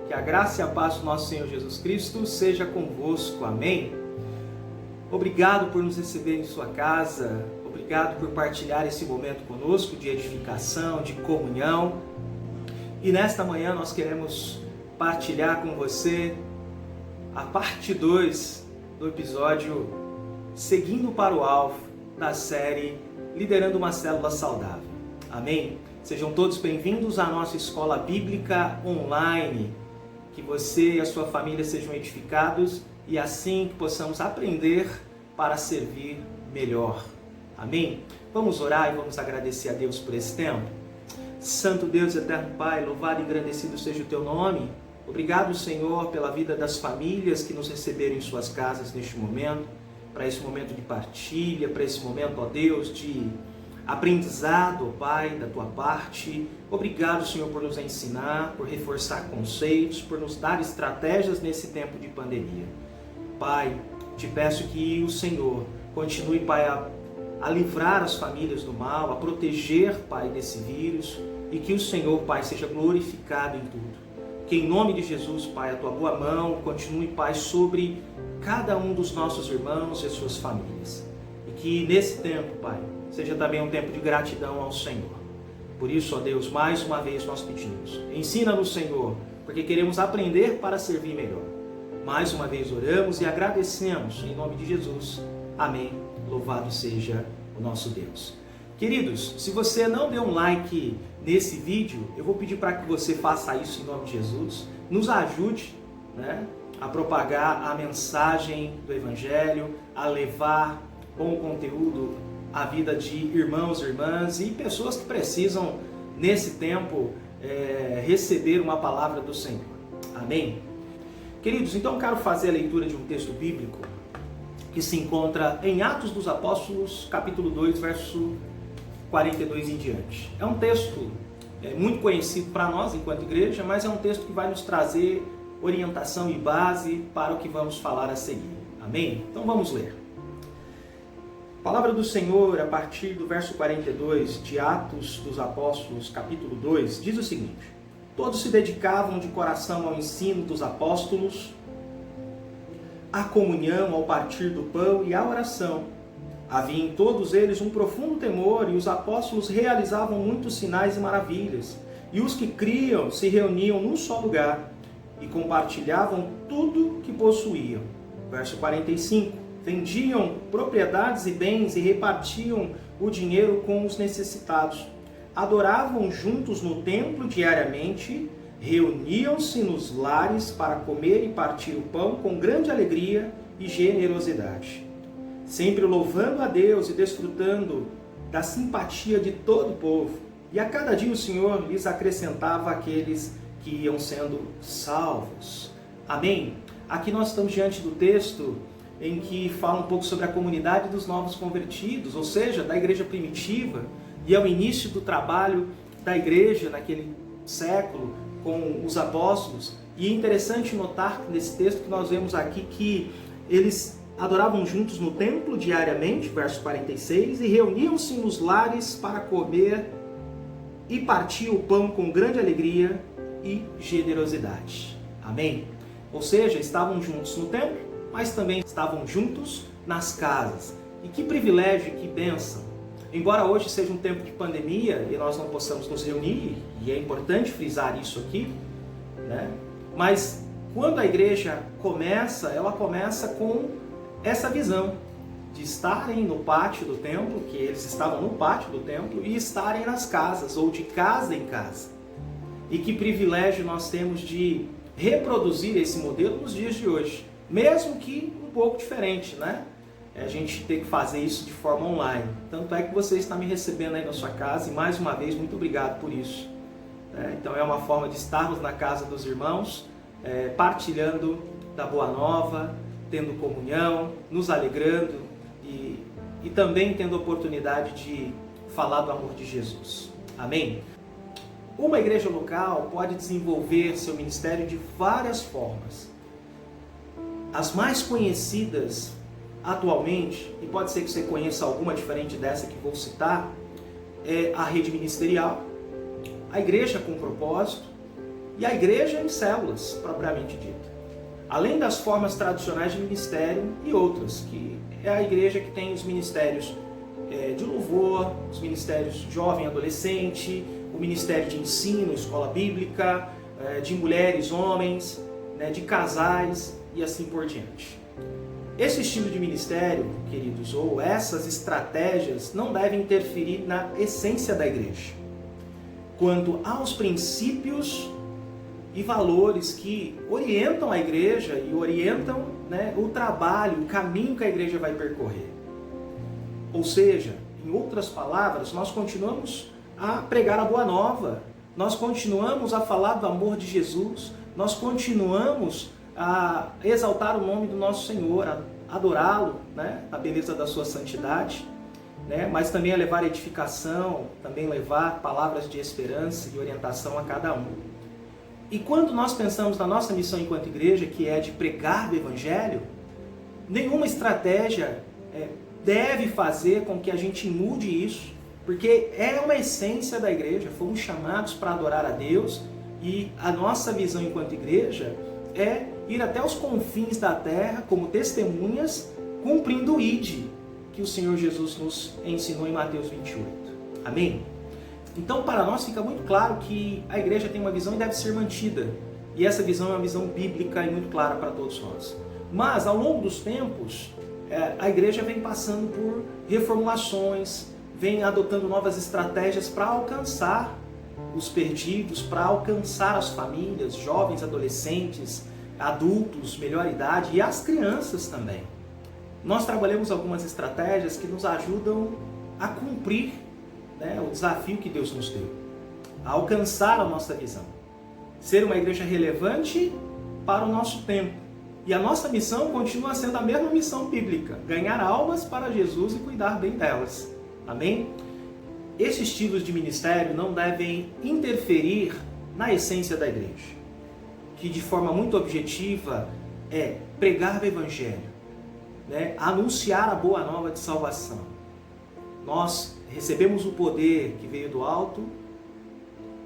Que a graça e a paz do nosso Senhor Jesus Cristo seja convosco. Amém? Obrigado por nos receber em sua casa. Obrigado por partilhar esse momento conosco de edificação, de comunhão. E nesta manhã nós queremos partilhar com você a parte 2 do episódio Seguindo para o Alvo da série Liderando uma Célula Saudável. Amém? Sejam todos bem-vindos à nossa escola bíblica online. Que você e a sua família sejam edificados e assim que possamos aprender para servir melhor. Amém? Vamos orar e vamos agradecer a Deus por esse tempo. Santo Deus, eterno Pai, louvado e engrandecido seja o Teu nome. Obrigado, Senhor, pela vida das famílias que nos receberam em suas casas neste momento, para esse momento de partilha, para esse momento, ó Deus, de aprendizado, ó Pai, da Tua parte. Obrigado, Senhor, por nos ensinar, por reforçar conceitos, por nos dar estratégias nesse tempo de pandemia. Pai, te peço que o Senhor continue, Pai, a livrar as famílias do mal, a proteger, Pai, desse vírus, e que o Senhor, Pai, seja glorificado em tudo. Que em nome de Jesus, Pai, a Tua boa mão continue, Pai, sobre cada um dos nossos irmãos e suas famílias. E que nesse tempo, Pai, seja também um tempo de gratidão ao Senhor. Por isso, ó Deus, mais uma vez nós pedimos. Ensina-nos, Senhor, porque queremos aprender para servir melhor. Mais uma vez oramos e agradecemos em nome de Jesus. Amém. Louvado seja o nosso Deus. Queridos, se você não deu um like nesse vídeo, eu vou pedir para que você faça isso em nome de Jesus. Nos ajude, a propagar a mensagem do Evangelho, a levar bom conteúdo à vida de irmãos e irmãs e pessoas que precisam, nesse tempo, receber uma palavra do Senhor. Amém? Queridos, então eu quero fazer a leitura de um texto bíblico que se encontra em Atos dos Apóstolos, capítulo 2, verso 42 em diante. É um texto muito conhecido para nós enquanto igreja, mas é um texto que vai nos trazer orientação e base para o que vamos falar a seguir. Amém? Então vamos ler. A palavra do Senhor, a partir do verso 42 de Atos dos Apóstolos, capítulo 2, diz o seguinte: todos se dedicavam de coração ao ensino dos apóstolos, à comunhão, ao partir do pão e à oração. Havia em todos eles um profundo temor, e os apóstolos realizavam muitos sinais e maravilhas. E os que criam se reuniam num só lugar e compartilhavam tudo que possuíam. Verso 45. Vendiam propriedades e bens e repartiam o dinheiro com os necessitados. Adoravam juntos no templo diariamente, reuniam-se nos lares para comer e partir o pão com grande alegria e generosidade, sempre louvando a Deus e desfrutando da simpatia de todo o povo. E a cada dia o Senhor lhes acrescentava aqueles que iam sendo salvos. Amém? Aqui nós estamos diante do texto em que fala um pouco sobre a comunidade dos novos convertidos, ou seja, da igreja primitiva, e é o início do trabalho da igreja naquele século com os apóstolos. E é interessante notar nesse texto que nós vemos aqui que eles adoravam juntos no templo diariamente, verso 46, e reuniam-se nos lares para comer e partir o pão com grande alegria e generosidade. Amém? Ou seja, estavam juntos no templo, mas também estavam juntos nas casas. E que privilégio, que bênção! Embora hoje seja um tempo de pandemia e nós não possamos nos reunir, e é importante frisar isso aqui, mas quando a igreja começa, ela começa com essa visão de estarem no pátio do templo, que eles estavam no pátio do templo, e estarem nas casas, ou de casa em casa. E que privilégio nós temos de reproduzir esse modelo nos dias de hoje, mesmo que um pouco diferente, A gente tem que fazer isso de forma online. Tanto é que você está me recebendo aí na sua casa, e mais uma vez, muito obrigado por isso. Então é uma forma de estarmos na casa dos irmãos, partilhando da boa nova, tendo comunhão, nos alegrando e também tendo a oportunidade de falar do amor de Jesus. Amém? Uma igreja local pode desenvolver seu ministério de várias formas. As mais conhecidas atualmente, e pode ser que você conheça alguma diferente dessa que vou citar, é a rede ministerial, a igreja com propósito, e a igreja em células, propriamente dita. Além das formas tradicionais de ministério e outras, que é a igreja que tem os ministérios de louvor, os ministérios jovem, adolescente, o ministério de ensino, escola bíblica, de mulheres, homens, de casais e assim por diante. Esse estilo de ministério, queridos, ou essas estratégias não devem interferir na essência da igreja. Quanto aos princípios e valores que orientam a igreja e orientam o trabalho, o caminho que a igreja vai percorrer. Ou seja, em outras palavras, nós continuamos a pregar a boa nova, nós continuamos a falar do amor de Jesus, nós continuamos a exaltar o nome do nosso Senhor, a adorá-lo, a beleza da sua santidade, mas também a levar edificação, também levar palavras de esperança e orientação a cada um. E quando nós pensamos na nossa missão enquanto igreja, que é de pregar o Evangelho, nenhuma estratégia deve fazer com que a gente mude isso, porque é uma essência da igreja, fomos chamados para adorar a Deus e a nossa visão enquanto igreja é ir até os confins da terra como testemunhas, cumprindo o ID que o Senhor Jesus nos ensinou em Mateus 28. Amém? Então, para nós fica muito claro que a igreja tem uma visão e deve ser mantida. E essa visão é uma visão bíblica e muito clara para todos nós. Mas, ao longo dos tempos, a igreja vem passando por reformulações, vem adotando novas estratégias para alcançar os perdidos, para alcançar as famílias, jovens, adolescentes, adultos, melhor idade e as crianças também. Nós trabalhamos algumas estratégias que nos ajudam a cumprir o desafio que Deus nos deu, a alcançar a nossa visão, ser uma igreja relevante para o nosso tempo. E a nossa missão continua sendo a mesma missão bíblica, ganhar almas para Jesus e cuidar bem delas. Amém? Esses estilos de ministério não devem interferir na essência da igreja, que de forma muito objetiva é pregar o Evangelho, anunciar a boa nova de salvação. Nós recebemos o poder que veio do alto,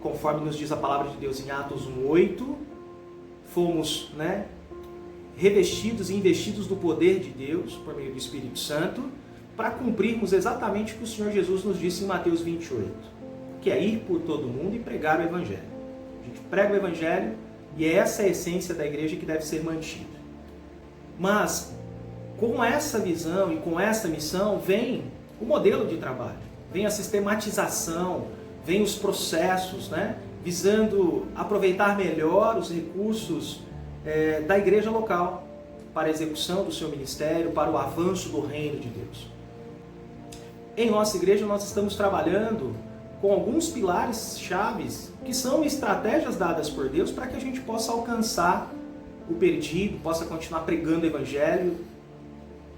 conforme nos diz a palavra de Deus em Atos 1:8, fomos revestidos e investidos do poder de Deus por meio do Espírito Santo, para cumprirmos exatamente o que o Senhor Jesus nos disse em Mateus 28, que é ir por todo mundo e pregar o Evangelho. A gente prega o Evangelho e é essa a essência da igreja que deve ser mantida. Mas, com essa visão e com essa missão, vem o modelo de trabalho, vem a sistematização, vem os processos, visando aproveitar melhor os recursos da igreja local para a execução do seu ministério, para o avanço do reino de Deus. Em nossa igreja nós estamos trabalhando com alguns pilares chaves que são estratégias dadas por Deus para que a gente possa alcançar o perdido, possa continuar pregando o Evangelho.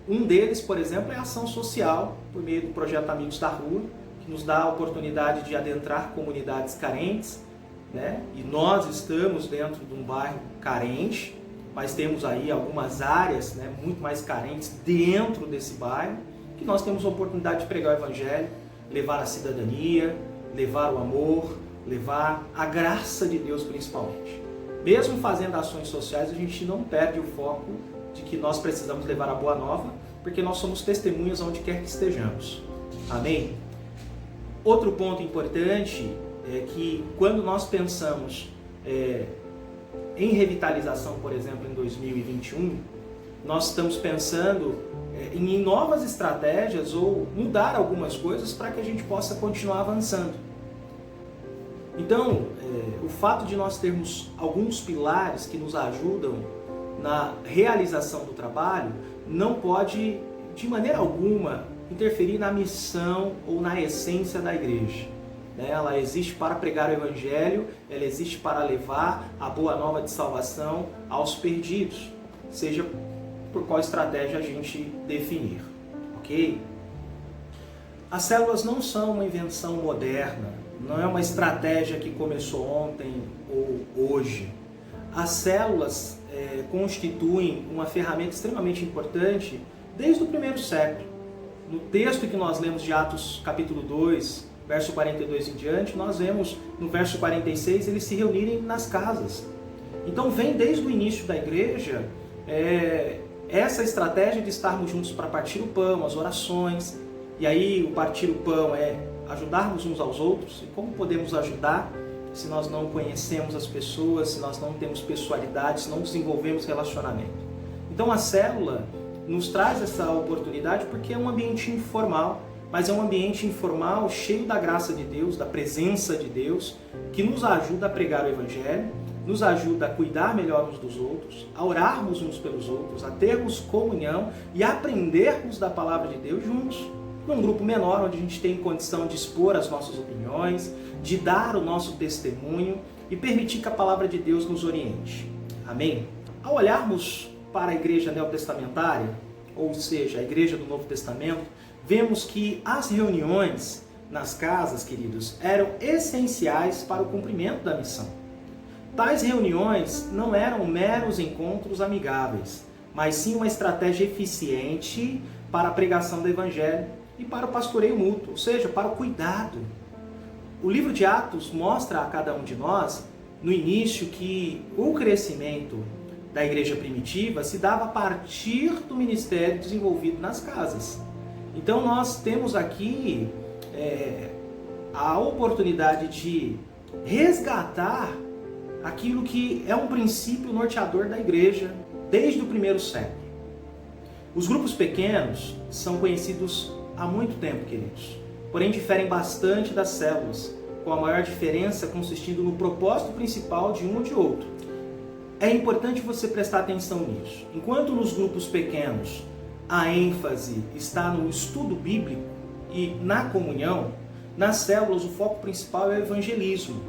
Um deles, por exemplo, é a ação social, por meio do projeto Amigos da Rua, que nos dá a oportunidade de adentrar comunidades carentes, E nós estamos dentro de um bairro carente, mas temos aí algumas áreas muito mais carentes dentro desse bairro, que nós temos a oportunidade de pregar o Evangelho, levar a cidadania, levar o amor, levar a graça de Deus principalmente. Mesmo fazendo ações sociais, a gente não perde o foco de que nós precisamos levar a boa nova, porque nós somos testemunhas onde quer que estejamos. Amém? Outro ponto importante é que quando nós pensamos em revitalização, por exemplo, em 2021, nós estamos pensando em novas estratégias ou mudar algumas coisas para que a gente possa continuar avançando. Então, o fato de nós termos alguns pilares que nos ajudam na realização do trabalho não pode, de maneira alguma, interferir na missão ou na essência da igreja. Ela existe para pregar o Evangelho, ela existe para levar a boa nova de salvação aos perdidos, seja por qual estratégia a gente definir, ok? As células não são uma invenção moderna, não é uma estratégia que começou ontem ou hoje. As células constituem uma ferramenta extremamente importante desde o primeiro século. No texto que nós lemos de Atos capítulo 2, verso 42 em diante, nós vemos no verso 46 eles se reunirem nas casas. Então vem desde o início da igreja essa estratégia de estarmos juntos para partir o pão, as orações. E aí o partir o pão é ajudarmos uns aos outros. E como podemos ajudar se nós não conhecemos as pessoas, se nós não temos pessoalidade, se não desenvolvemos relacionamento? Então a célula nos traz essa oportunidade porque é um ambiente informal, mas é um ambiente informal cheio da graça de Deus, da presença de Deus, que nos ajuda a pregar o Evangelho, nos ajuda a cuidar melhor uns dos outros, a orarmos uns pelos outros, a termos comunhão e a aprendermos da palavra de Deus juntos, num grupo menor, onde a gente tem condição de expor as nossas opiniões, de dar o nosso testemunho e permitir que a palavra de Deus nos oriente. Amém? Ao olharmos para a igreja neotestamentária, ou seja, a igreja do Novo Testamento, vemos que as reuniões nas casas, queridos, eram essenciais para o cumprimento da missão. Tais reuniões não eram meros encontros amigáveis, mas sim uma estratégia eficiente para a pregação do Evangelho e para o pastoreio mútuo, ou seja, para o cuidado. O livro de Atos mostra a cada um de nós, no início, que o crescimento da igreja primitiva se dava a partir do ministério desenvolvido nas casas. Então nós temos aqui a oportunidade de resgatar aquilo que é um princípio norteador da igreja desde o primeiro século. Os grupos pequenos são conhecidos há muito tempo, queridos, porém diferem bastante das células, com a maior diferença consistindo no propósito principal de um ou de outro. É importante você prestar atenção nisso. Enquanto nos grupos pequenos a ênfase está no estudo bíblico e na comunhão, nas células o foco principal é o evangelismo,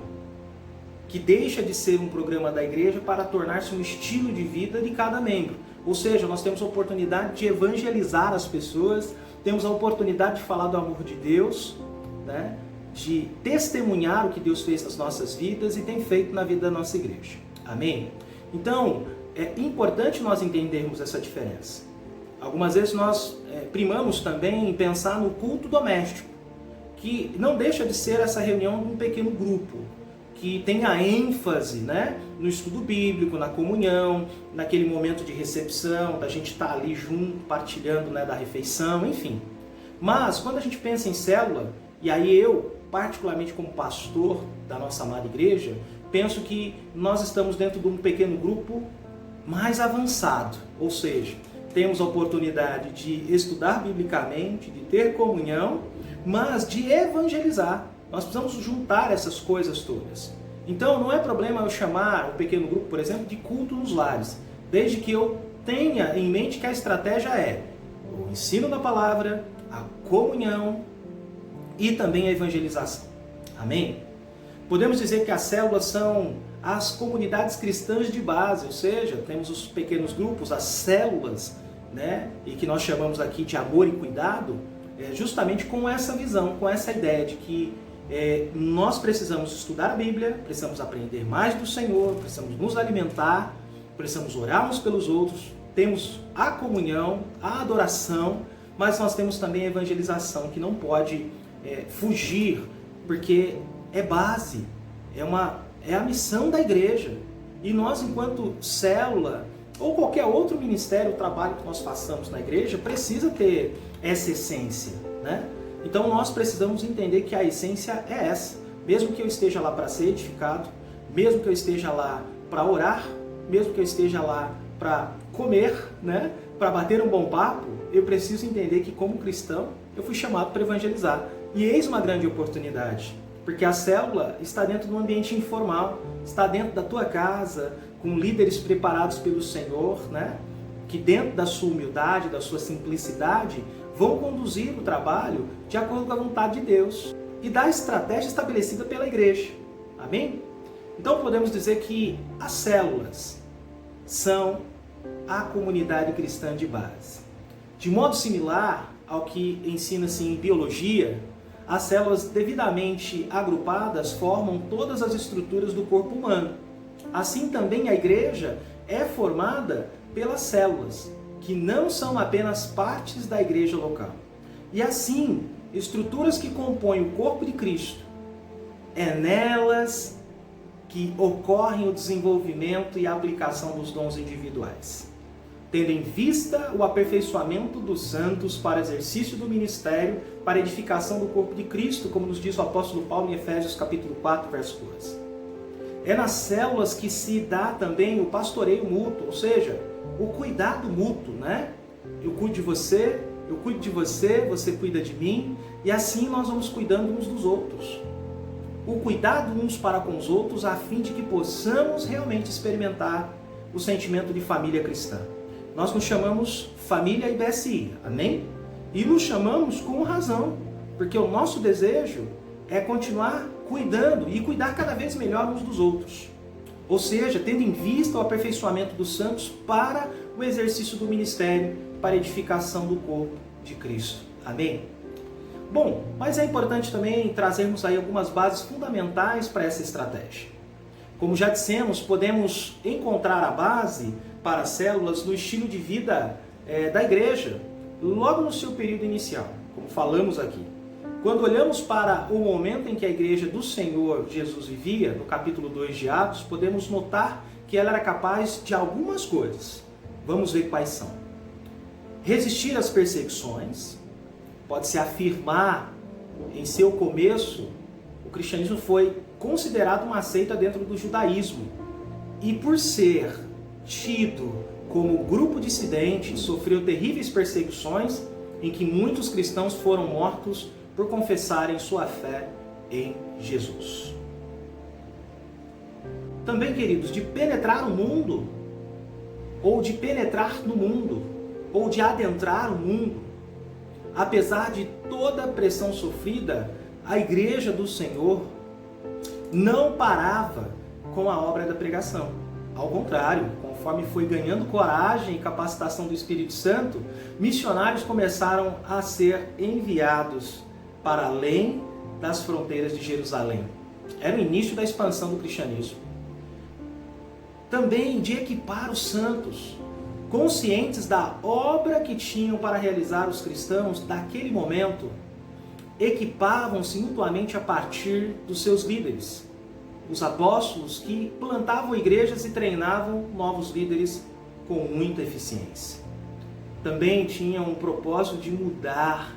que deixa de ser um programa da igreja para tornar-se um estilo de vida de cada membro. Ou seja, nós temos a oportunidade de evangelizar as pessoas, temos a oportunidade de falar do amor de Deus, né? De testemunhar o que Deus fez nas nossas vidas e tem feito na vida da nossa igreja. Amém? Então, é importante nós entendermos essa diferença. Algumas vezes nós primamos também em pensar no culto doméstico, que não deixa de ser essa reunião de um pequeno grupo, que tem a ênfase, né, no estudo bíblico, na comunhão, naquele momento de recepção, da gente estar ali junto, partilhando, né, da refeição, enfim. Mas quando a gente pensa em célula, e aí eu, particularmente como pastor da nossa amada igreja, penso que nós estamos dentro de um pequeno grupo mais avançado, ou seja, temos a oportunidade de estudar biblicamente, de ter comunhão, mas de evangelizar. Nós precisamos juntar essas coisas todas. Então não é problema eu chamar o pequeno grupo, por exemplo, de culto nos lares, desde que eu tenha em mente que a estratégia é o ensino da palavra, a comunhão e também a evangelização. Amém? Podemos dizer que as células são as comunidades cristãs de base, ou seja, temos os pequenos grupos, as células, né? E que nós chamamos aqui de amor e cuidado, justamente com essa visão, com essa ideia de que nós precisamos estudar a Bíblia, precisamos aprender mais do Senhor, precisamos nos alimentar, precisamos orar uns pelos outros, temos a comunhão, a adoração, mas nós temos também a evangelização, que não pode fugir, porque é base, é a missão da igreja. E nós, enquanto célula, ou qualquer outro ministério, trabalho que nós façamos na igreja, precisa ter essa essência, né? Então nós precisamos entender que a essência é essa. Mesmo que eu esteja lá para ser edificado, mesmo que eu esteja lá para orar, mesmo que eu esteja lá para comer, né? Para bater um bom papo, eu preciso entender que como cristão eu fui chamado para evangelizar. E eis uma grande oportunidade, porque a célula está dentro de um ambiente informal, está dentro da tua casa, com líderes preparados pelo Senhor, né? Que dentro da sua humildade, da sua simplicidade, vão conduzir o trabalho de acordo com a vontade de Deus e da estratégia estabelecida pela igreja. Amém? Então podemos dizer que as células são a comunidade cristã de base. De modo similar ao que ensina-se em biologia, as células devidamente agrupadas formam todas as estruturas do corpo humano. Assim também a igreja é formada pelas células, que não são apenas partes da igreja local. E assim, estruturas que compõem o corpo de Cristo, é nelas que ocorre o desenvolvimento e a aplicação dos dons individuais, tendo em vista o aperfeiçoamento dos santos para exercício do ministério, para edificação do corpo de Cristo, como nos diz o apóstolo Paulo em Efésios capítulo 4, verso 12. É nas células que se dá também o pastoreio mútuo, ou seja, o cuidado mútuo, né? Eu cuido de você, eu cuido de você, você cuida de mim, e assim nós vamos cuidando uns dos outros. O cuidado uns para com os outros, a fim de que possamos realmente experimentar o sentimento de família cristã. Nós nos chamamos família IBSI, amém? E nos chamamos com razão, porque o nosso desejo é continuar cuidando e cuidar cada vez melhor uns dos outros. Ou seja, tendo em vista o aperfeiçoamento dos santos para o exercício do ministério, para a edificação do corpo de Cristo. Amém? Bom, mas é importante também trazermos aí algumas bases fundamentais para essa estratégia. Como já dissemos, podemos encontrar a base para as células no estilo de vida da igreja, logo no seu período inicial, como falamos aqui. Quando olhamos para o momento em que a igreja do Senhor Jesus vivia, no capítulo 2 de Atos, podemos notar que ela era capaz de algumas coisas. Vamos ver quais são. Resistir às perseguições. Pode-se afirmar, em seu começo, o cristianismo foi considerado uma seita dentro do judaísmo. E por ser tido como grupo dissidente, sofreu terríveis perseguições em que muitos cristãos foram mortos por confessarem sua fé em Jesus. Também, queridos, de penetrar no mundo, ou de penetrar no mundo, ou de adentrar o mundo, apesar de toda a pressão sofrida, a igreja do Senhor não parava com a obra da pregação. Ao contrário, conforme foi ganhando coragem e capacitação do Espírito Santo, missionários começaram a ser enviados para além das fronteiras de Jerusalém. Era o início da expansão do cristianismo. Também de equipar os santos, conscientes da obra que tinham para realizar os cristãos daquele momento, equipavam-se mutuamente a partir dos seus líderes, os apóstolos que plantavam igrejas e treinavam novos líderes com muita eficiência. Também tinham um propósito de mudar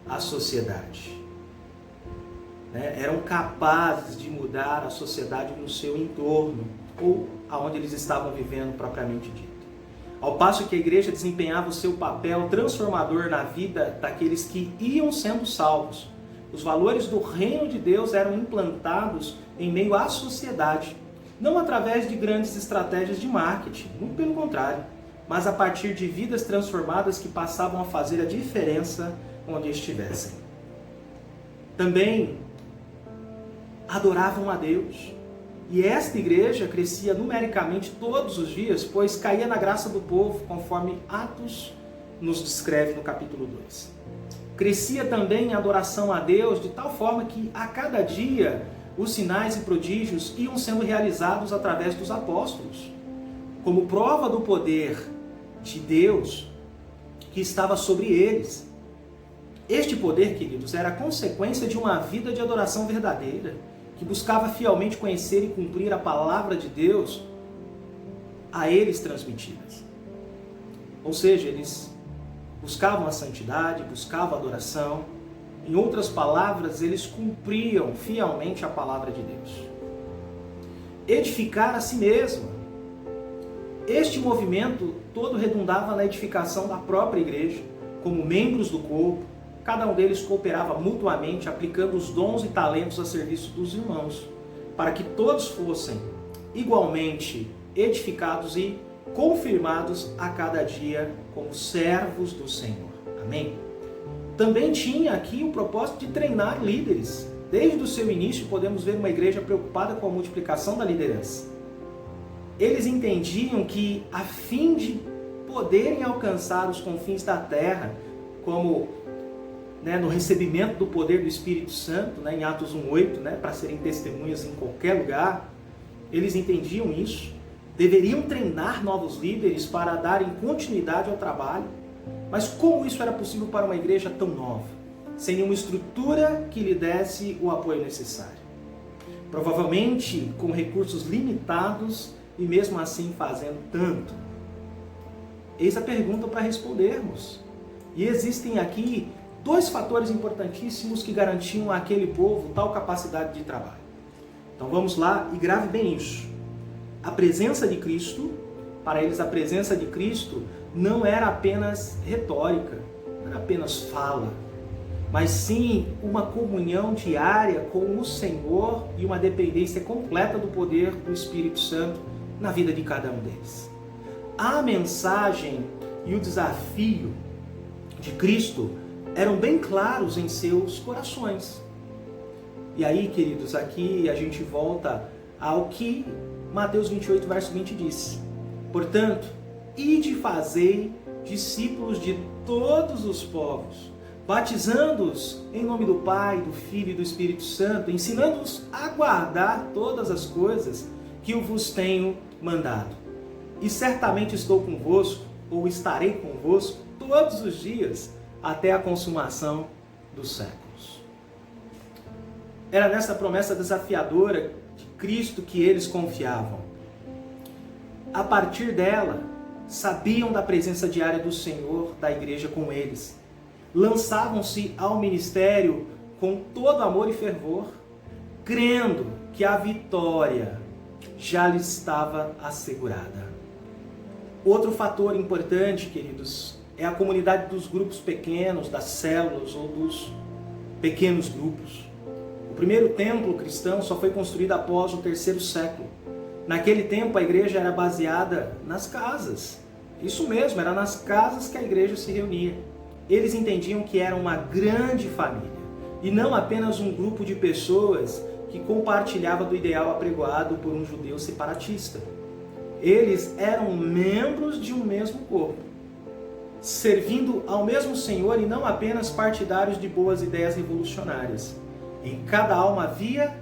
a sociedade. Eram capazes de mudar a sociedade no seu entorno, ou aonde eles estavam vivendo propriamente dito. Ao passo que a igreja desempenhava o seu papel transformador na vida daqueles que iam sendo salvos, os valores do reino de Deus eram implantados em meio à sociedade, não através de grandes estratégias de marketing, muito pelo contrário, mas a partir de vidas transformadas que passavam a fazer a diferença onde estivessem. Também adoravam a Deus. E esta igreja crescia numericamente todos os dias, pois caía na graça do povo, conforme Atos nos descreve no capítulo 2. Crescia também em adoração a Deus, de tal forma que a cada dia os sinais e prodígios iam sendo realizados através dos apóstolos, como prova do poder de Deus que estava sobre eles. Este poder, queridos, era a consequência de uma vida de adoração verdadeira, que buscava fielmente conhecer e cumprir a palavra de Deus a eles transmitidas. Ou seja, eles buscavam a santidade, buscavam a adoração. Em outras palavras, eles cumpriam fielmente a palavra de Deus. Edificar a si mesmo. Este movimento todo redundava na edificação da própria igreja, como membros do corpo. Cada um deles cooperava mutuamente, aplicando os dons e talentos a serviço dos irmãos, para que todos fossem igualmente edificados e confirmados a cada dia como servos do Senhor. Amém? Também tinha aqui o propósito de treinar líderes. Desde o seu início, podemos ver uma igreja preocupada com a multiplicação da liderança. Eles entendiam que, a fim de poderem alcançar os confins da terra, como no recebimento do poder do Espírito Santo, em Atos 1:8, para serem testemunhas em qualquer lugar, eles entendiam isso, deveriam treinar novos líderes para darem continuidade ao trabalho. Mas como isso era possível para uma igreja tão nova? sem nenhuma estrutura que lhe desse o apoio necessário. Provavelmente com recursos limitados e mesmo assim fazendo tanto. Eis a pergunta para respondermos. E existem aqui dois fatores importantíssimos que garantiam àquele povo tal capacidade de trabalho. Então vamos lá e grave bem isso. A presença de Cristo, para eles a presença de Cristo não era apenas retórica, não era apenas fala, mas sim uma comunhão diária com o Senhor e uma dependência completa do poder do Espírito Santo na vida de cada um deles. A mensagem e o desafio de Cristo eram bem claros em seus corações. E aí, queridos, aqui a gente volta ao que Mateus 28, verso 20 diz. Portanto, ide e fazei discípulos de todos os povos, batizando-os em nome do Pai, do Filho e do Espírito Santo, ensinando-os a guardar todas as coisas que eu vos tenho mandado. E certamente estou convosco, ou estarei convosco, todos os dias, até a consumação dos séculos. Era nessa promessa desafiadora de Cristo que eles confiavam. A partir dela, sabiam da presença diária do Senhor, da igreja com eles. Lançavam-se ao ministério com todo amor e fervor, crendo que a vitória já lhes estava assegurada. Outro fator importante, queridos, é a comunidade dos grupos pequenos, das células ou dos pequenos grupos. O primeiro templo cristão só foi construído após o 3º século. Naquele tempo a igreja era baseada nas casas. Isso mesmo, era nas casas que a igreja se reunia. Eles entendiam que era uma grande família e não apenas um grupo de pessoas que compartilhava do ideal apregoado por um judeu separatista. Eles eram membros de um mesmo corpo, servindo ao mesmo Senhor e não apenas partidários de boas ideias revolucionárias. Em cada alma havia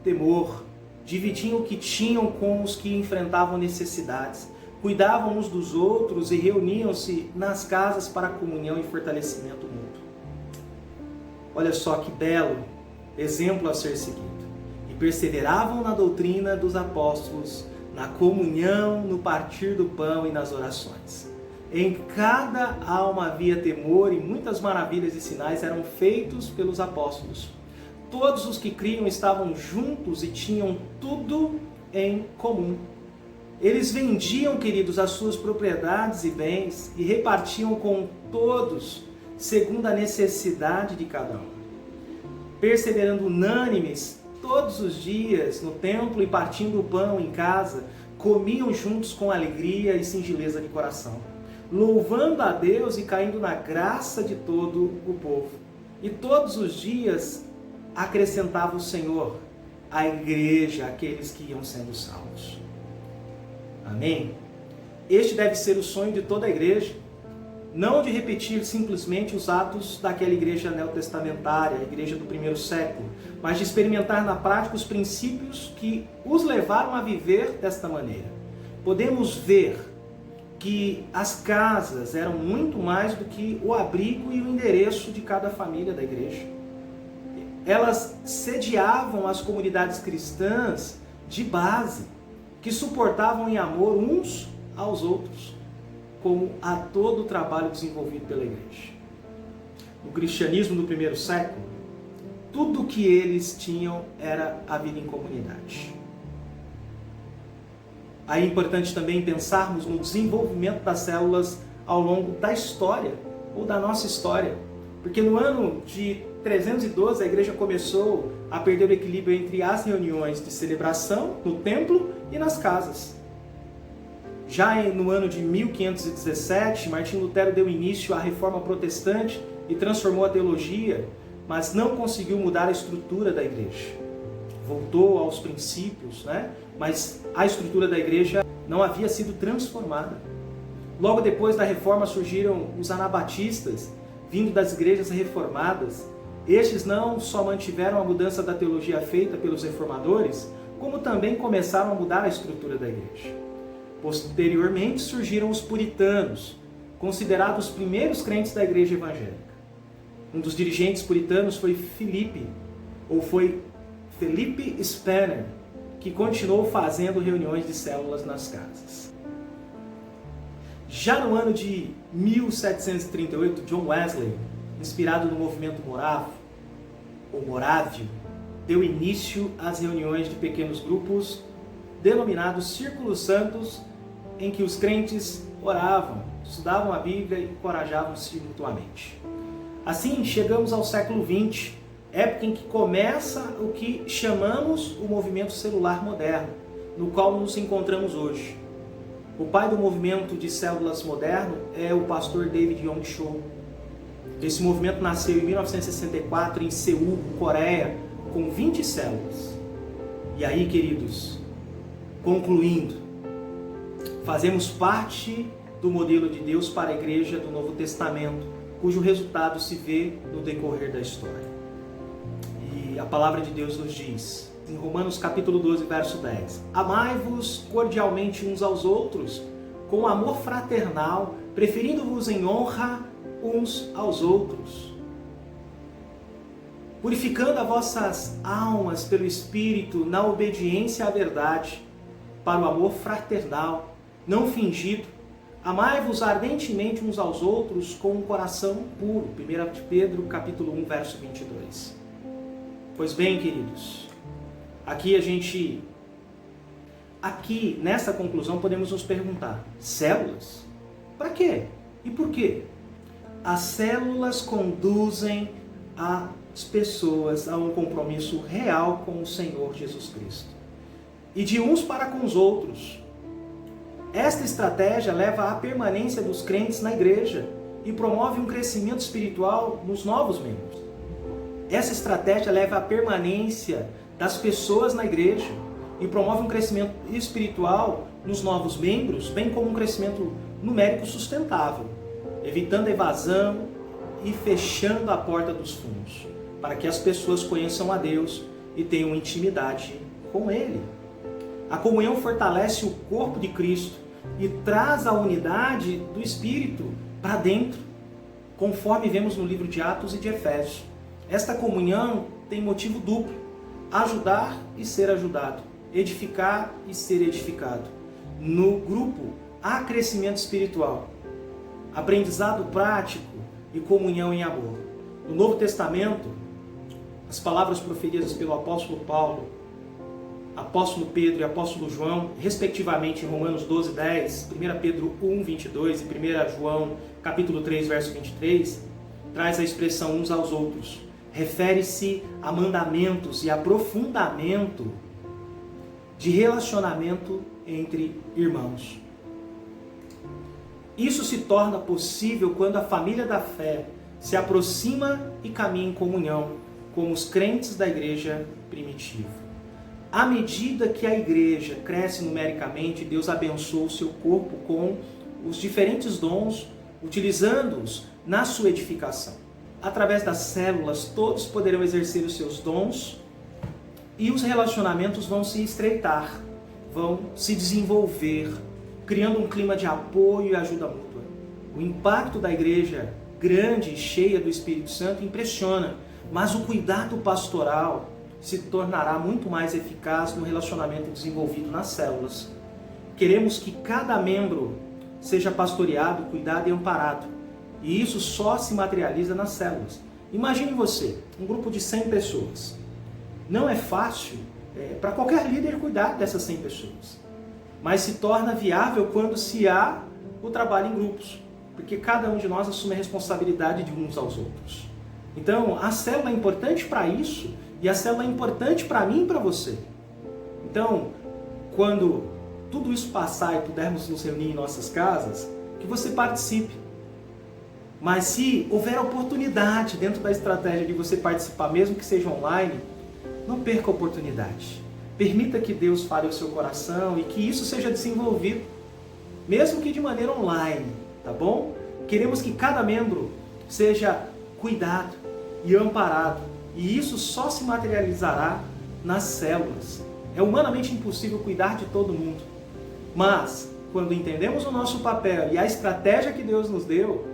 temor, dividiam o que tinham com os que enfrentavam necessidades, cuidavam uns dos outros e reuniam-se nas casas para comunhão e fortalecimento mútuo. Olha só que belo exemplo a ser seguido. E perseveravam na doutrina dos apóstolos, na comunhão, no partir do pão e nas orações. Em cada alma havia temor e muitas maravilhas e sinais eram feitos pelos apóstolos. Todos os que criam estavam juntos e tinham tudo em comum. Eles vendiam, queridos, as suas propriedades e bens e repartiam com todos, segundo a necessidade de cada um. Perseverando unânimes todos os dias no templo e partindo o pão em casa, comiam juntos com alegria e singeleza de coração, louvando a Deus e caindo na graça de todo o povo. E todos os dias acrescentava o Senhor à igreja aqueles que iam sendo salvos. Amém? Este deve ser o sonho de toda a igreja, não de repetir simplesmente os atos daquela igreja neotestamentária, a igreja do 1º século, mas de experimentar na prática os princípios que os levaram a viver desta maneira. Podemos ver que as casas eram muito mais do que o abrigo e o endereço de cada família da igreja. Elas sediavam as comunidades cristãs de base, que suportavam em amor uns aos outros, como a todo o trabalho desenvolvido pela igreja. No cristianismo do 1º século, tudo o que eles tinham era a vida em comunidade. Aí é importante também pensarmos no desenvolvimento das células ao longo da história, ou da nossa história, porque no ano de 312 a igreja começou a perder o equilíbrio entre as reuniões de celebração no templo e nas casas. Já no ano de 1517, Martinho Lutero deu início à reforma protestante e transformou a teologia, mas não conseguiu mudar a estrutura da igreja. Voltou aos princípios, mas a estrutura da igreja não havia sido transformada. Logo depois da reforma surgiram os anabatistas, vindo das igrejas reformadas. Estes não só mantiveram a mudança da teologia feita pelos reformadores, como também começaram a mudar a estrutura da igreja. Posteriormente surgiram os puritanos, considerados os primeiros crentes da igreja evangélica. Um dos dirigentes puritanos foi Felipe Spener, que continuou fazendo reuniões de células nas casas. Já no ano de 1738, John Wesley, inspirado no movimento morávio, deu início às reuniões de pequenos grupos denominados Círculos Santos, em que os crentes oravam, estudavam a Bíblia e encorajavam-se mutuamente. Assim, chegamos ao século XX, época em que começa o que chamamos o movimento celular moderno, no qual nos encontramos hoje. O pai do movimento de células moderno é o pastor David Yong Cho. Esse movimento nasceu em 1964 em Seul, Coreia, com 20 células. E aí, queridos, concluindo, fazemos parte do modelo de Deus para a Igreja do Novo Testamento, cujo resultado se vê no decorrer da história. E a palavra de Deus nos diz, em Romanos capítulo 12, verso 10, amai-vos cordialmente uns aos outros, com amor fraternal, preferindo-vos em honra uns aos outros, purificando as vossas almas pelo Espírito na obediência à verdade, para o amor fraternal, não fingido. Amai-vos ardentemente uns aos outros com um coração puro. 1 Pedro capítulo 1, verso 22. Pois bem, queridos, aqui nessa conclusão podemos nos perguntar, células? Para quê? E por quê? As células conduzem as pessoas a um compromisso real com o Senhor Jesus Cristo. E de uns para com os outros. Esta estratégia leva à permanência dos crentes na igreja e promove um crescimento espiritual nos novos membros. Essa estratégia leva à permanência das pessoas na igreja e promove um crescimento espiritual nos novos membros, bem como um crescimento numérico sustentável, evitando a evasão e fechando a porta dos fundos, para que as pessoas conheçam a Deus e tenham intimidade com Ele. A comunhão fortalece o corpo de Cristo e traz a unidade do Espírito para dentro, conforme vemos no livro de Atos e de Efésios. Esta comunhão tem motivo duplo: ajudar e ser ajudado, edificar e ser edificado. No grupo há crescimento espiritual, aprendizado prático e comunhão em amor. No Novo Testamento, as palavras proferidas pelo apóstolo Paulo, apóstolo Pedro e apóstolo João, respectivamente em Romanos 12, 10, 1 Pedro 1, 22 e 1 João capítulo 3, verso 23, traz a expressão uns aos outros. Refere-se a mandamentos e aprofundamento de relacionamento entre irmãos. Isso se torna possível quando a família da fé se aproxima e caminha em comunhão, como os crentes da igreja primitiva. À medida que a igreja cresce numericamente, Deus abençoa o seu corpo com os diferentes dons, utilizando-os na sua edificação. Através das células, todos poderão exercer os seus dons e os relacionamentos vão se estreitar, vão se desenvolver, criando um clima de apoio e ajuda mútua. O impacto da igreja grande e cheia do Espírito Santo impressiona, mas o cuidado pastoral se tornará muito mais eficaz no relacionamento desenvolvido nas células. Queremos que cada membro seja pastoreado, cuidado e amparado. E isso só se materializa nas células. Imagine você, um grupo de 100 pessoas. Não é fácil para qualquer líder cuidar dessas 100 pessoas. Mas se torna viável quando se há o trabalho em grupos. Porque cada um de nós assume a responsabilidade de uns aos outros. Então, a célula é importante para isso. E a célula é importante para mim e para você. Então, quando tudo isso passar e pudermos nos reunir em nossas casas, que você participe. Mas se houver oportunidade dentro da estratégia de você participar, mesmo que seja online, não perca a oportunidade. Permita que Deus fale ao seu coração e que isso seja desenvolvido, mesmo que de maneira online, tá bom? Queremos que cada membro seja cuidado e amparado. E isso só se materializará nas células. É humanamente impossível cuidar de todo mundo. Mas, quando entendemos o nosso papel e a estratégia que Deus nos deu,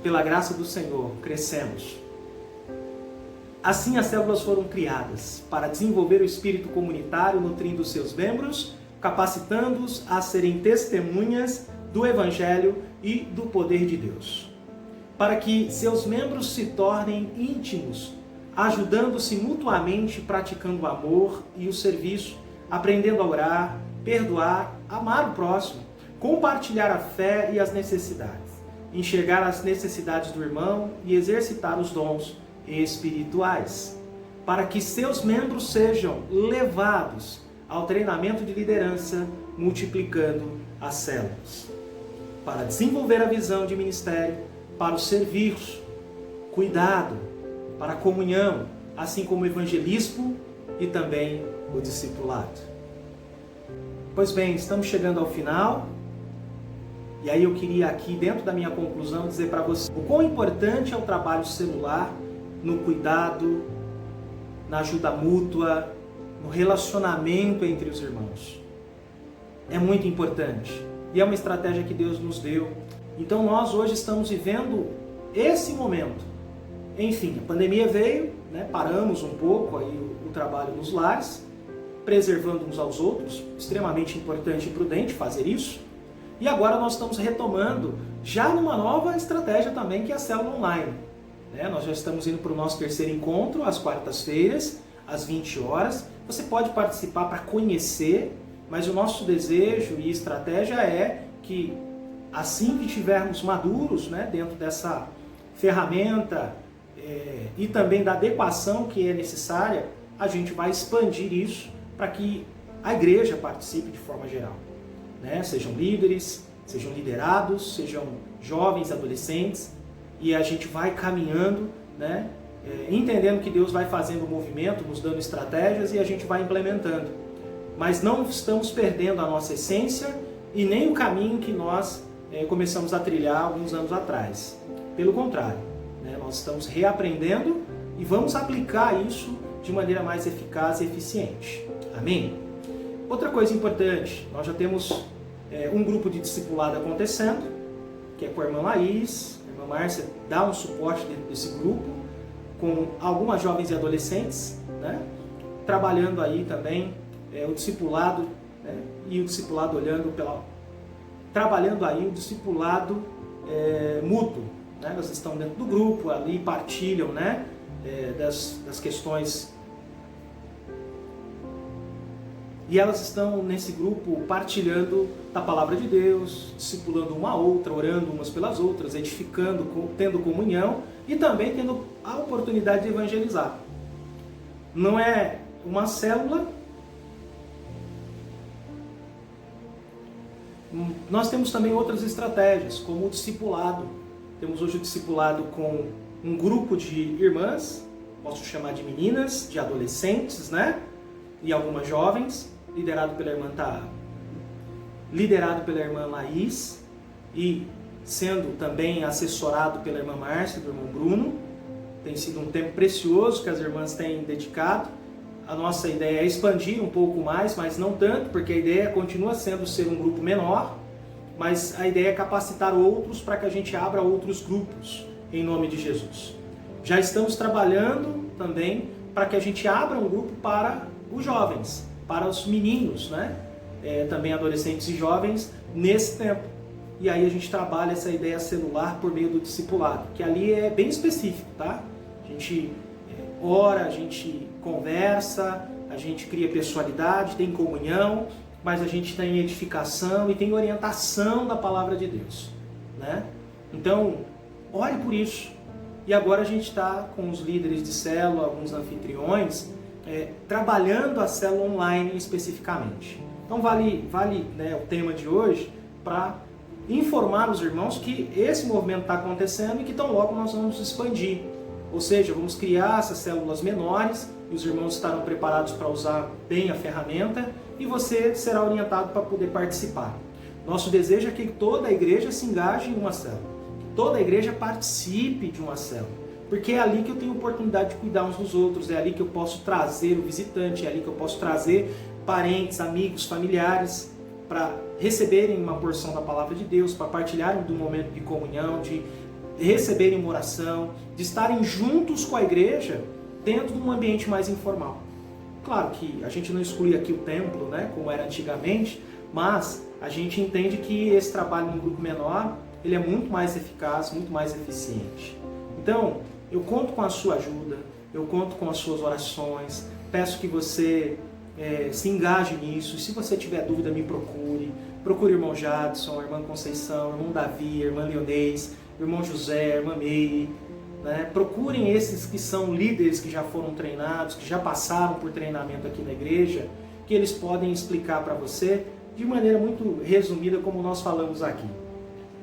pela graça do Senhor, crescemos. Assim, as células foram criadas para desenvolver o espírito comunitário, nutrindo seus membros, capacitando-os a serem testemunhas do Evangelho e do poder de Deus, para que seus membros se tornem íntimos, ajudando-se mutuamente, praticando o amor e o serviço, aprendendo a orar, perdoar, amar o próximo, compartilhar a fé e as necessidades, enxergar as necessidades do irmão e exercitar os dons espirituais, para que seus membros sejam levados ao treinamento de liderança, multiplicando as células, para desenvolver a visão de ministério, para o serviço, cuidado, para a comunhão, assim como o evangelismo e também o discipulado. Pois bem, estamos chegando ao final, e aí eu queria aqui, dentro da minha conclusão, dizer para você o quão importante é o trabalho celular no cuidado, na ajuda mútua, no relacionamento entre os irmãos. É muito importante, e é uma estratégia que Deus nos deu. Então nós hoje estamos vivendo esse momento. Enfim, a pandemia veio, paramos um pouco aí o trabalho nos lares, preservando uns aos outros, extremamente importante e prudente fazer isso. E agora nós estamos retomando já numa nova estratégia também, que é a célula online. Nós já estamos indo para o nosso terceiro encontro, às quartas-feiras, às 20 horas. Você pode participar para conhecer, mas o nosso desejo e estratégia é que assim que estivermos maduros, dentro dessa ferramenta e também da adequação que é necessária, a gente vai expandir isso para que a igreja participe de forma geral. Sejam líderes, sejam liderados, sejam jovens, adolescentes, e a gente vai caminhando, entendendo que Deus vai fazendo o movimento, nos dando estratégias e a gente vai implementando. Mas não estamos perdendo a nossa essência e nem o caminho que nós começamos a trilhar alguns anos atrás. Pelo contrário, nós estamos reaprendendo e vamos aplicar isso de maneira mais eficaz e eficiente. Amém? Outra coisa importante, nós já temos um grupo de discipulado acontecendo, que é com a irmã Laís. A irmã Márcia dá um suporte dentro desse grupo, com algumas jovens e adolescentes, trabalhando aí também o discipulado, e o discipulado trabalhando aí o discipulado mútuo. Elas estão dentro do grupo, ali partilham das questões. E elas estão nesse grupo partilhando da palavra de Deus, discipulando uma a outra, orando umas pelas outras, edificando, tendo comunhão e também tendo a oportunidade de evangelizar. Não é uma célula. Nós temos também outras estratégias, como o discipulado. Temos hoje o discipulado com um grupo de irmãs, posso chamar de meninas, de adolescentes, e algumas jovens, liderado pela irmã Laís e sendo também assessorado pela irmã Márcia e do irmão Bruno. Tem sido um tempo precioso que as irmãs têm dedicado. A nossa ideia é expandir um pouco mais, mas não tanto, porque a ideia continua sendo ser um grupo menor, mas a ideia é capacitar outros para que a gente abra outros grupos, em nome de Jesus. Já estamos trabalhando também para que a gente abra um grupo para os jovens, para os meninos, também adolescentes e jovens, nesse tempo. E aí a gente trabalha essa ideia celular por meio do discipulado, que ali é bem específico, tá? A gente ora, a gente conversa, a gente cria pessoalidade, tem comunhão, mas a gente tem edificação e tem orientação da palavra de Deus, Então, ore por isso. E agora a gente está com os líderes de célula, alguns anfitriões, trabalhando a célula online especificamente. Então vale o tema de hoje para informar os irmãos que esse movimento está acontecendo e que tão logo nós vamos expandir. Ou seja, vamos criar essas células menores e os irmãos estarão preparados para usar bem a ferramenta e você será orientado para poder participar. Nosso desejo é que toda a igreja se engaje em uma célula, que toda a igreja participe de uma célula. Porque é ali que eu tenho oportunidade de cuidar uns dos outros, é ali que eu posso trazer o visitante, é ali que eu posso trazer parentes, amigos, familiares, para receberem uma porção da palavra de Deus, para partilharem do momento de comunhão, de receberem uma oração, de estarem juntos com a igreja dentro de um ambiente mais informal. Claro que a gente não exclui aqui o templo, né, como era antigamente, mas a gente entende que esse trabalho num grupo menor, ele é muito mais eficaz, muito mais eficiente. Então, eu conto com a sua ajuda, eu conto com as suas orações, peço que você se engaje nisso. Se você tiver dúvida, me procure. Procure o irmão Jadson, a irmã Conceição, o irmão Davi, a irmã Leonês, o irmão José, a irmã Meire. Né? Procurem esses que são líderes que já foram treinados, que já passaram por treinamento aqui na igreja, que eles podem explicar para você de maneira muito resumida, como nós falamos aqui.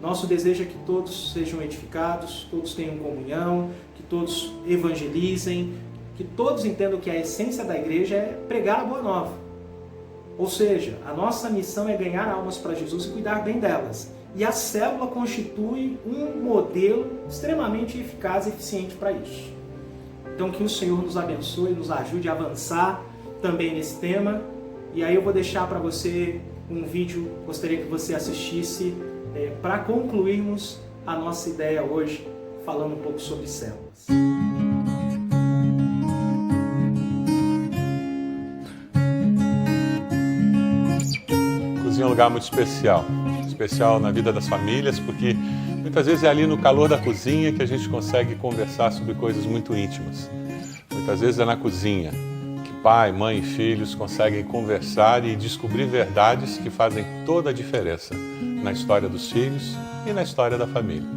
Nosso desejo é que todos sejam edificados, todos tenham comunhão, que todos evangelizem, que todos entendam que a essência da igreja é pregar a boa nova. Ou seja, a nossa missão é ganhar almas para Jesus e cuidar bem delas. E a célula constitui um modelo extremamente eficaz e eficiente para isso. Então que o Senhor nos abençoe, nos ajude a avançar também nesse tema. E aí eu vou deixar para você um vídeo, gostaria que você assistisse, para concluirmos a nossa ideia hoje, falando um pouco sobre células. Cozinha é um lugar muito especial na vida das famílias, porque muitas vezes é ali no calor da cozinha que a gente consegue conversar sobre coisas muito íntimas. Muitas vezes é na cozinha que pai, mãe e filhos conseguem conversar e descobrir verdades que fazem toda a diferença na história dos filhos e na história da família.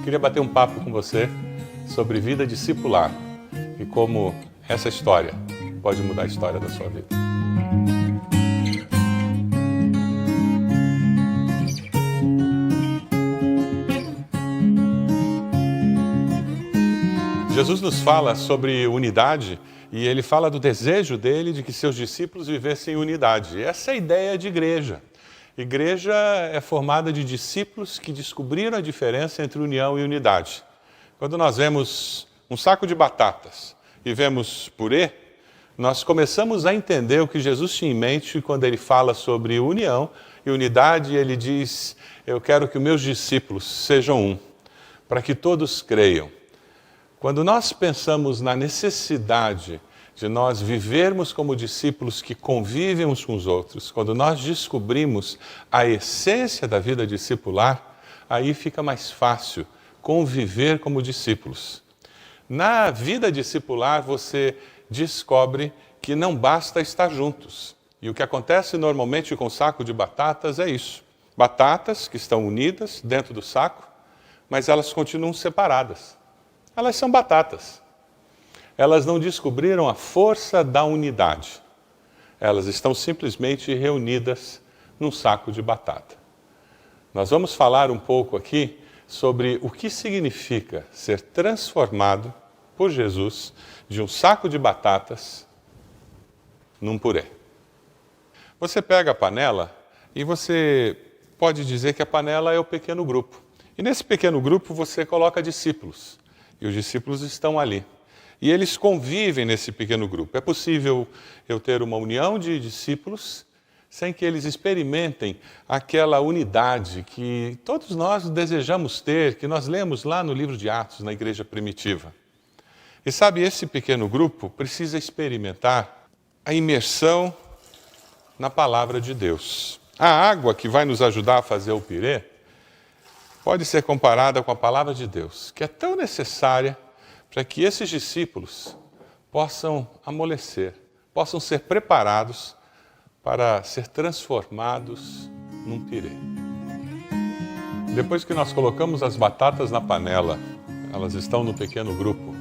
Queria bater um papo com você sobre vida discipular e como essa história pode mudar a história da sua vida. Jesus nos fala sobre unidade e ele fala do desejo dele de que seus discípulos vivessem em unidade. Essa é a ideia de igreja. Igreja é formada de discípulos que descobriram a diferença entre união e unidade. Quando nós vemos um saco de batatas e vemos purê, nós começamos a entender o que Jesus tinha em mente quando ele fala sobre união e unidade. Ele diz: eu quero que os meus discípulos sejam um, para que todos creiam. Quando nós pensamos na necessidade de nós vivermos como discípulos que convivem uns com os outros, quando nós descobrimos a essência da vida discipular, aí fica mais fácil conviver como discípulos. Na vida discipular, você descobre que não basta estar juntos. E o que acontece normalmente com o saco de batatas é isso. Batatas que estão unidas dentro do saco, mas elas continuam separadas. Elas são batatas. Elas não descobriram a força da unidade. Elas estão simplesmente reunidas num saco de batata. Nós vamos falar um pouco aqui sobre o que significa ser transformado por Jesus de um saco de batatas num purê. Você pega a panela e você pode dizer que a panela é o pequeno grupo. E nesse pequeno grupo você coloca discípulos. E os discípulos estão ali. E eles convivem nesse pequeno grupo. É possível eu ter uma união de discípulos sem que eles experimentem aquela unidade que todos nós desejamos ter, que nós lemos lá no livro de Atos, na igreja primitiva. E sabe, esse pequeno grupo precisa experimentar a imersão na palavra de Deus. A água que vai nos ajudar a fazer o pirê pode ser comparada com a palavra de Deus, que é tão necessária para que esses discípulos possam amolecer, possam ser preparados para ser transformados num pirê. Depois que nós colocamos as batatas na panela, elas estão no pequeno grupo.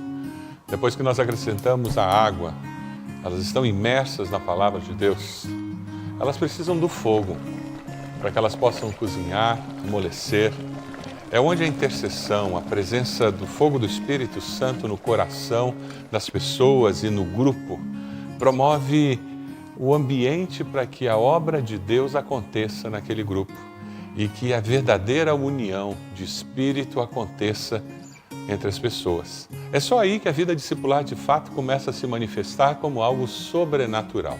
Depois que nós acrescentamos a água, elas estão imersas na palavra de Deus. Elas precisam do fogo para que elas possam cozinhar, amolecer. É onde a intercessão, a presença do fogo do Espírito Santo no coração das pessoas e no grupo, promove o ambiente para que a obra de Deus aconteça naquele grupo e que a verdadeira união de espírito aconteça entre as pessoas. É só aí que a vida discipular de fato começa a se manifestar como algo sobrenatural.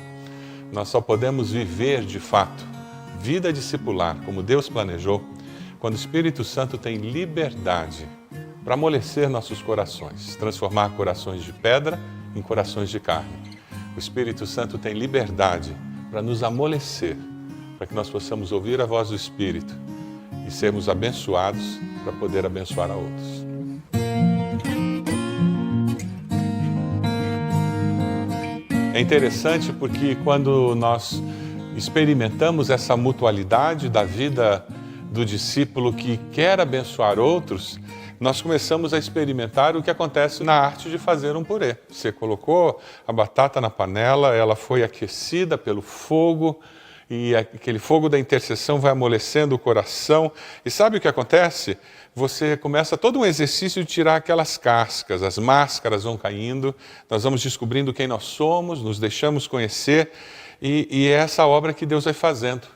Nós só podemos viver de fato vida discipular como Deus planejou quando o Espírito Santo tem liberdade para amolecer nossos corações, transformar corações de pedra em corações de carne. O Espírito Santo tem liberdade para nos amolecer, para que nós possamos ouvir a voz do Espírito e sermos abençoados para poder abençoar a outros. É interessante porque quando nós experimentamos essa mutualidade da vida do discípulo que quer abençoar outros, nós começamos a experimentar o que acontece na arte de fazer um purê. Você colocou a batata na panela, ela foi aquecida pelo fogo, e aquele fogo da intercessão vai amolecendo o coração. E sabe o que acontece? Você começa todo um exercício de tirar aquelas cascas, as máscaras vão caindo, nós vamos descobrindo quem nós somos, nos deixamos conhecer, e é essa obra que Deus vai fazendo.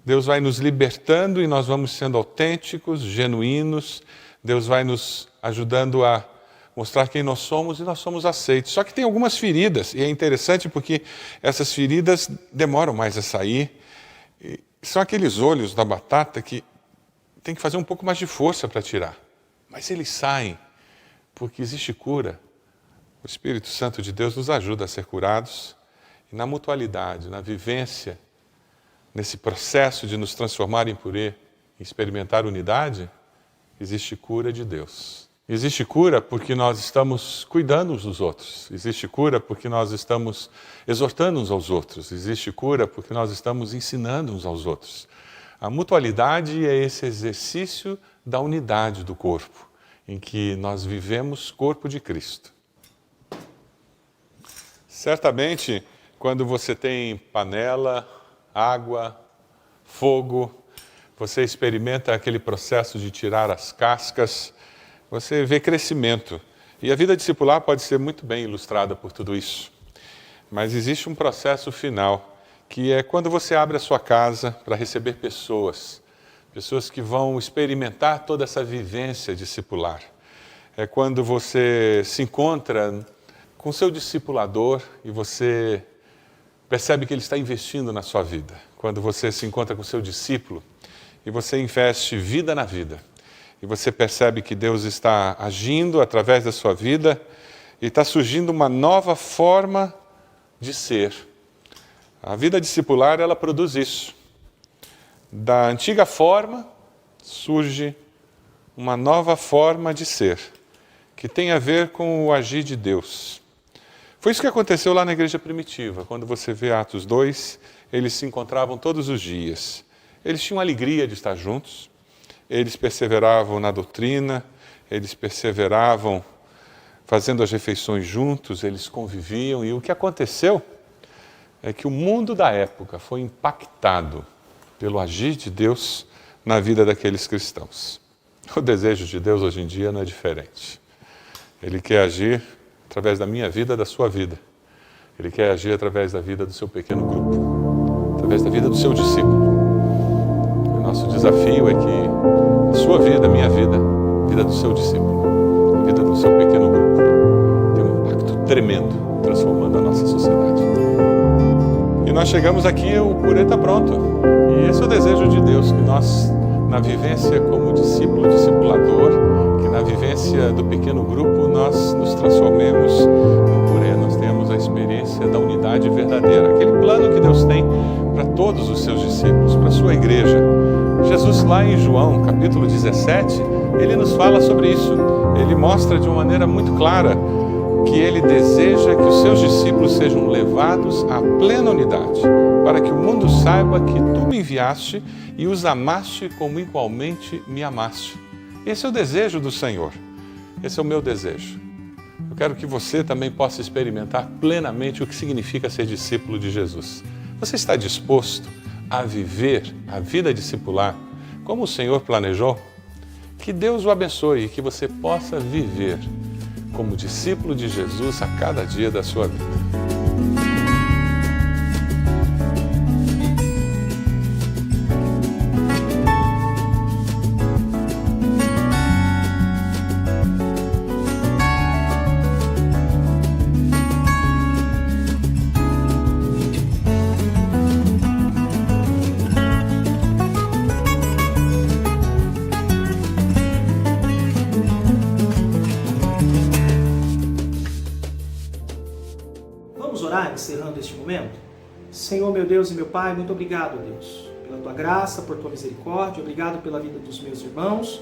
Deus vai nos libertando e nós vamos sendo autênticos, genuínos. Deus vai nos ajudando a mostrar quem nós somos e nós somos aceitos. Só que tem algumas feridas, e é interessante porque essas feridas demoram mais a sair. E são aqueles olhos da batata que tem que fazer um pouco mais de força para tirar. Mas eles saem, porque existe cura. O Espírito Santo de Deus nos ajuda a ser curados. E na mutualidade, na vivência, nesse processo de nos transformar em purê, em experimentar unidade, existe cura de Deus. Existe cura porque nós estamos cuidando uns dos outros. Existe cura porque nós estamos exortando uns aos outros. Existe cura porque nós estamos ensinando uns aos outros. A mutualidade é esse exercício da unidade do corpo, em que nós vivemos corpo de Cristo. Certamente, quando você tem panela, água, fogo, você experimenta aquele processo de tirar as cascas, você vê crescimento. E a vida discipular pode ser muito bem ilustrada por tudo isso. Mas existe um processo final, que é quando você abre a sua casa para receber pessoas que vão experimentar toda essa vivência discipular. É quando você se encontra com seu discipulador e você percebe que ele está investindo na sua vida. Quando você se encontra com seu discípulo e você investe vida na vida. E você percebe que Deus está agindo através da sua vida e está surgindo uma nova forma de ser. A vida discipular, ela produz isso. Da antiga forma, surge uma nova forma de ser, que tem a ver com o agir de Deus. Foi isso que aconteceu lá na igreja primitiva. Quando você vê Atos 2, eles se encontravam todos os dias. Eles tinham alegria de estar juntos. Eles perseveravam na doutrina, eles perseveravam fazendo as refeições juntos, eles conviviam. E o que aconteceu é que o mundo da época foi impactado pelo agir de Deus na vida daqueles cristãos. O desejo de Deus hoje em dia não é diferente. Ele quer agir através da minha vida, da sua vida. Ele quer agir através da vida do seu pequeno grupo, através da vida do seu discípulo. O nosso desafio é que a sua vida, a minha vida, a vida do seu discípulo, a vida do seu pequeno grupo, tem um impacto tremendo, transformando a nossa sociedade. E nós chegamos aqui, o purê está pronto. E esse é o desejo de Deus, que nós, na vivência como discípulo, discipulador, que na vivência do pequeno grupo, nós nos transformemos no purê, nós temos a experiência da unidade verdadeira, aquele plano que Deus tem para todos os seus discípulos, para a sua igreja. Jesus, lá em João, capítulo 17, ele nos fala sobre isso. Ele mostra de uma maneira muito clara que ele deseja que os seus discípulos sejam levados à plena unidade, para que o mundo saiba que tu me enviaste e os amaste como igualmente me amaste. Esse é o desejo do Senhor. Esse é o meu desejo. Eu quero que você também possa experimentar plenamente o que significa ser discípulo de Jesus. Você está disposto a viver a vida discipular como o Senhor planejou? Que Deus o abençoe e que você possa viver como discípulo de Jesus a cada dia da sua vida. deste momento? Senhor, meu Deus e meu Pai, muito obrigado, Deus, pela Tua graça, por Tua misericórdia, obrigado pela vida dos meus irmãos,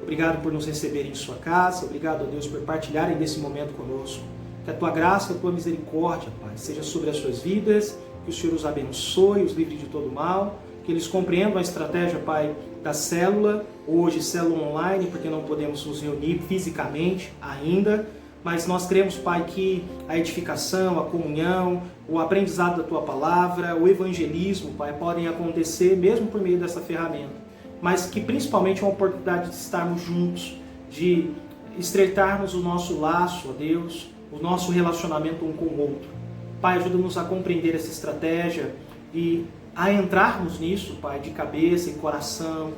obrigado por nos receberem em Sua casa, obrigado, Deus, por partilharem desse momento conosco. Que a Tua graça e a Tua misericórdia, Pai, seja sobre as suas vidas, que o Senhor os abençoe, os livre de todo mal, que eles compreendam a estratégia, Pai, da célula, hoje célula online, porque não podemos nos reunir fisicamente ainda, mas nós cremos, Pai, que a edificação, a comunhão, o aprendizado da Tua Palavra, o evangelismo, Pai, podem acontecer mesmo por meio dessa ferramenta, mas que principalmente é uma oportunidade de estarmos juntos, de estreitarmos o nosso laço, ó Deus, o nosso relacionamento um com o outro. Pai, ajuda-nos a compreender essa estratégia e a entrarmos nisso, Pai, de cabeça e coração,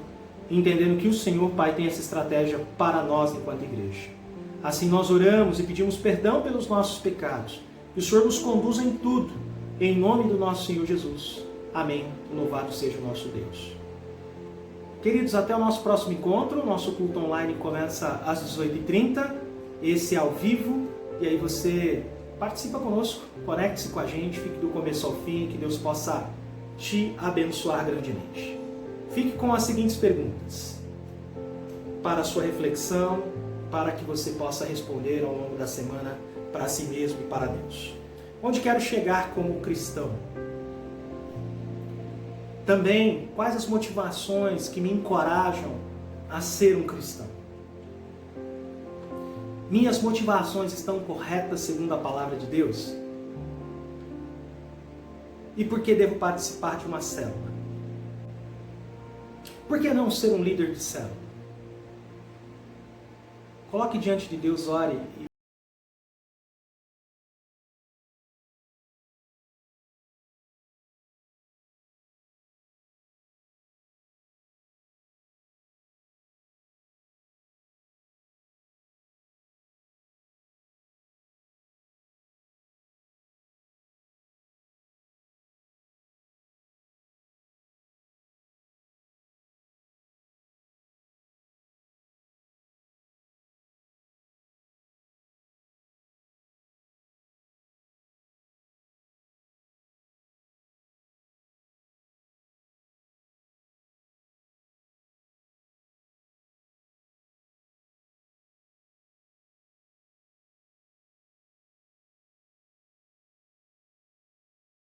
entendendo que o Senhor, Pai, tem essa estratégia para nós enquanto igreja. Assim nós oramos e pedimos perdão pelos nossos pecados. Que o Senhor nos conduza em tudo, em nome do nosso Senhor Jesus. Amém. Louvado seja o nosso Deus. Queridos, até o nosso próximo encontro. Nosso culto online começa às 18h30. Esse é ao vivo. E aí você participa conosco, conecte-se com a gente, fique do começo ao fim, que Deus possa te abençoar grandemente. Fique com as seguintes perguntas para a sua reflexão, para que você possa responder ao longo da semana para si mesmo e para Deus. Onde quero chegar como cristão? Também, quais as motivações que me encorajam a ser um cristão? Minhas motivações estão corretas segundo a palavra de Deus? E por que devo participar de uma célula? Por que não ser um líder de célula? Coloque diante de Deus, ore e